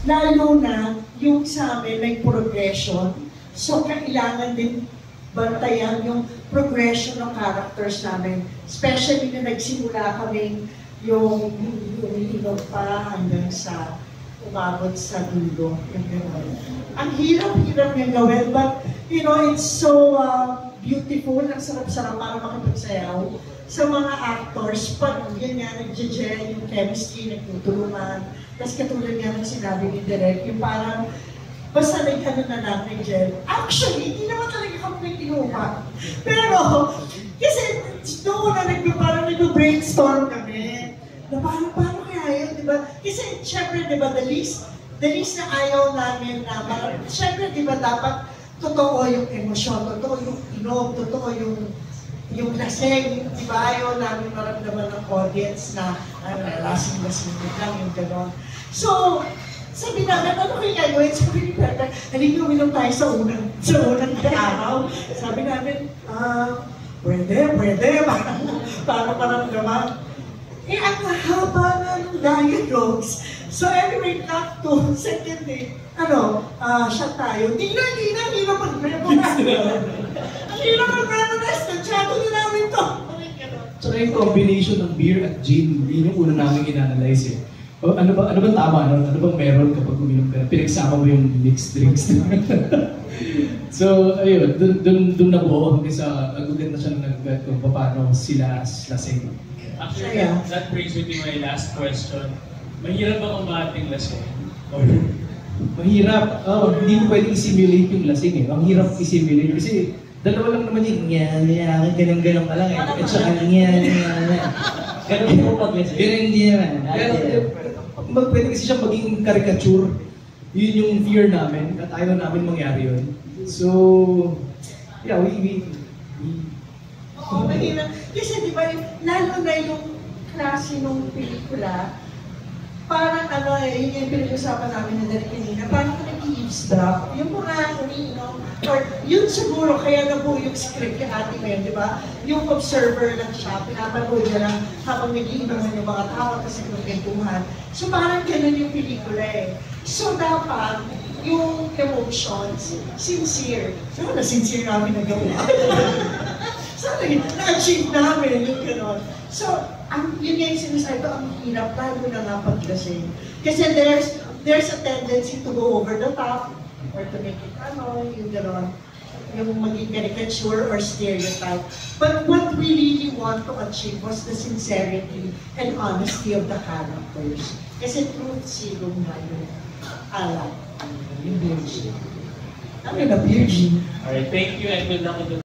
Lalo na yung sa amin may progression. So kailangan din bantayan yung progression ng characters namin. Especially na nagsimula kaming yung umiinom pa hanggang sa umabot sa dulo. Ang hirap-hirap niyang gawin, but you know, it's so beautiful, ang sarap-sarap para makipagsayaw sa mga actors. Pag yun nga, nag-gel yung chemistry, nagtutulungan. Tapos katulad nga ng sinabi ni Direk, yung parang basta nag-ano na lang, nag-gel. Actually, hindi naman talaga kami nag-inuha. Pero, kasi noon na parang nag-brainstorm kami. Na paano kaya yun, di ba? Kasi, syempre, di ba, the least na ayaw namin na, syempre, di ba, dapat totoo yung emosyon, totoo yung inom, totoo yung laseng, di ba? Ayaw namin maramdaman ng audience na lasing-lasing lang yung gano'n. So, sabi namin, ano kaya gawin? Sabi ni Pepe, halika uminom tayo sa unang araw. Sabi namin, pwede, para maramdaman. Eh, ang haba na ng dialogues. So anyway, cut to second day, shot tayo. Hindi na pag-memorize. Hindi na pag-memorize. Nag-shadow na namin to. Tsaka yung combination ng beer at gin, yun yung una namin in-analyze eh. Ano ba tama nun? Ano bang meron kapag uminom ka? Pinagsama mo yung mixed drinks. So, ayun, dun nabuo hanggang sa agugat na siya nag-gut kung paano sila lasing. Actually, that brings me to my last question. Mahirap ba umating lasing? Mahirap. Hindi mo pwedeng i-simulate yung lasing eh. Ang hirap i-simulate kasi dalawa lang naman yung ganun-ganun ka lang eh. At saka ganun mo pag-lasing. Ganun hindi naman. Pwede kasi siya maging caricature. Yun yung fear namin at ayaw namin mangyari yun. So, yeah, Oo, mahirap. Kasi di ba, lalo na yung klase ng pelikula, parang yun yung pinag-usapan namin na dali kanina, parang nag-eavesdrop. Yung mga, or yun siguro, kaya nabuo yung script kay Ate Mel, di ba? Yung observer lang siya, pinapanood niya lang habang nag-iinuman yung mga tao kasi nagkwentuhan. So parang ganun yung pelikula eh. So dapat, yung emotions, sincere. Sana sincere namin nagawa. Sana na-achieve namin yung gano'n. So, yun nga yung sinasabi ko, ang hirap lalo na nga paglasing. Kasi there's a tendency to go over the top or to make it yung gano'n, yung maging caricature or stereotype. But what we really want to achieve was the sincerity and honesty of the characters. Kasi truth serum na yun. Alam. Yung virgin. Ano na virgin? Alright, thank you and good luck with the